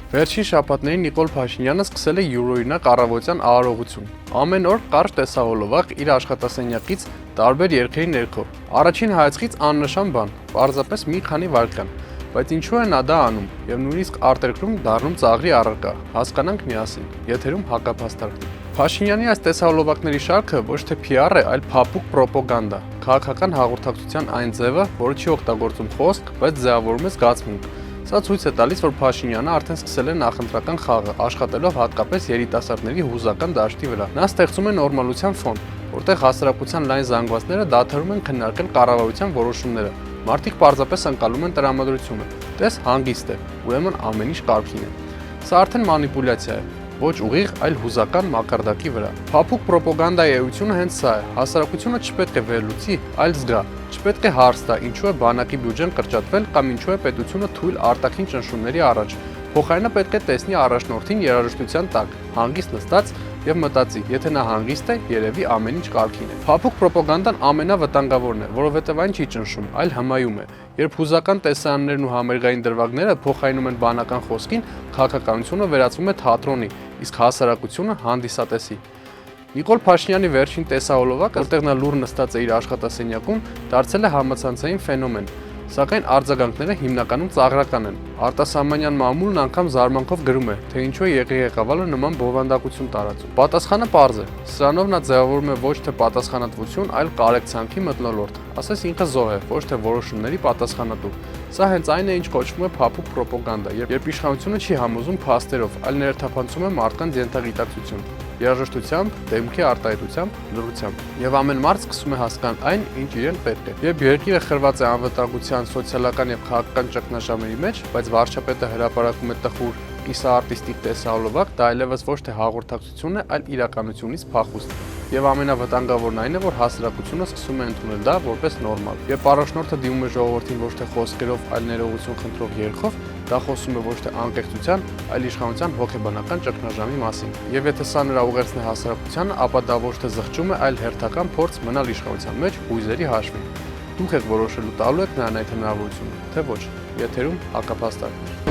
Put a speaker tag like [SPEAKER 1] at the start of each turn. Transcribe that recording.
[SPEAKER 1] Վերջին շաբաթներին Նիկոլ Փաշինյանը սկսել է յուրօրինակ առավոտյան արարողություն։ Ամեն օր կարճ տեսահոլովակ իր աշխատասենյակից տարբեր երգերի ներքո։ Առաջին հայացքից աննշան բան, պարզապես մի քանի վայրկյան, բայց ինչու է նա դա անում եւ նույնիսկ արտերկրում դառնում ծաղրի առարկա։ Հասկանանք միասին։ Եթերում հակափաստարկ։ Փաշինյանի այս տեսահոլովակների շարքը ոչ թե PR է, այլ փափուկ պրոպագանդա, քաղաքական հաղորդակցության այն ձևը, որը չի օգտագործում խոսք, բայց ձևավորում է զգացմունք։ Սա ցույց է տալիս, որ Փաշինյանը արդեն սկսել է նախընտրական խաղը, աշխատելով հատկապես երիտասարդների հուզական դաշտի վրա։ Նա ստեղծում է նորմալության ֆոն, որտեղ հասարակության լայն զանգվածները դադարում են քննարկել կառավարության որոշումները։ Մարդիկ պարզապես ընկալում են տրամադրությունը։ Տես հանգիստ է, ուրեմն ամեն ինչ կարգին է։ Սա արդեն մանիպուլյացիա է, ոչ ուղիղ, այլ հուզական մակարդակի վրա։ Փափուկ պրոպագանդայի էությունը հենց սա է։ Հասարակությունը չպետք է վերլուծի, այլ զգա։ Չպետք է հարց տա, ինչու է բանակի բյուջեն կրճատվել կամ ինչու է պետությունը թույլ արտաքին ճնշումների առաջ։ Փոխարենը պետք է տեսնի առաջնորդին երաժշտության տակ, հանգիստ նստած եւ մտածի, եթե նա հանգիստ է, երևի ամեն ինչ կարգին է։ Փափուկ պրոպագանդան ամենավտանգավորն է, որովհետեւ այն չի ճնշում, այլ հմայում է։ Երբ հուզական տեսարաններն ու համերգային դրվագները փոխարինում են բանական խոսքին, քաղաքականությունը վերածվում է թատրոնի, իսկ հասարակությունը հանդիսատեսի։ Նիկոլ Փաշինյանի վերջին տեսահոլովակը, որտեղ նա լուռ նստած է իր աշխատասենյակում, դարձել է համացանցային ֆենոմեն, սակայն արձագանքները հիմնականում ծաղրական են։ Արտասահմանյան մամուլն անգամ զարմանքով գրում է, թե ինչու է եղեգավալը նման բովանդակություն տարածում։ Պատասխանը պարզ է։ Սրանով նա ձևավորում է ոչ թե պատասխանատվություն, այլ կարեկցանքի մթնոլորտ։ Ասես ինքը զոհ է, ոչ թե որոշումների պատասխանատու։ Սա հենց այն է, ինչ կոչվում է փափուկ պրոպագանդա, երբ իշխանությունը չի համոզում փաստերով, այլ ներթափանցում է մարդկանց ենթագիտակցություն։ Երաժշտությամբ, դեմքի արտահայտությամբ, լրությամբ։ Եվ ամեն մարդ սկսում է հասկանալ այն, ինչ իրեն պետք է։ Երբ երկիրը խրված է անվտանգության, սոցիալական եւ քաղաքական ճգնաժամերի մեջ, բայց վարչապետը հրապարակում է տխուր, կիսաարտիստիկ տեսահոլովակ, դա այլևս ոչ թե հաղորդակցություն է, այլ իրականությունից փախուստ։ Եվ ամենավտանգավորն այն է, որ հասարակությունը սկսում է ընդունել դա որպես նորմալ։ Երբ առաջնորդը դիմում է ժողովրդին ոչ թե խոսքերով, այլ ներողություն խնդրող երգով, դա խոսում է ոչ թե անկեղծության, այլ իշխանության հոգեբանական ճգնաժամի մասին։ Եվ եթե սա նրա ուղերձն է հասարակությանը, ապա դա ոչ թե զղջում է, այլ հերթական փորձ մնալ իշխանության մեջ հույզերի հաշվին։ Դուք եք որոշելու տալու եք նրան այդ հնարավորությունը, թե ոչ։ Եթերում հակափաստարկ։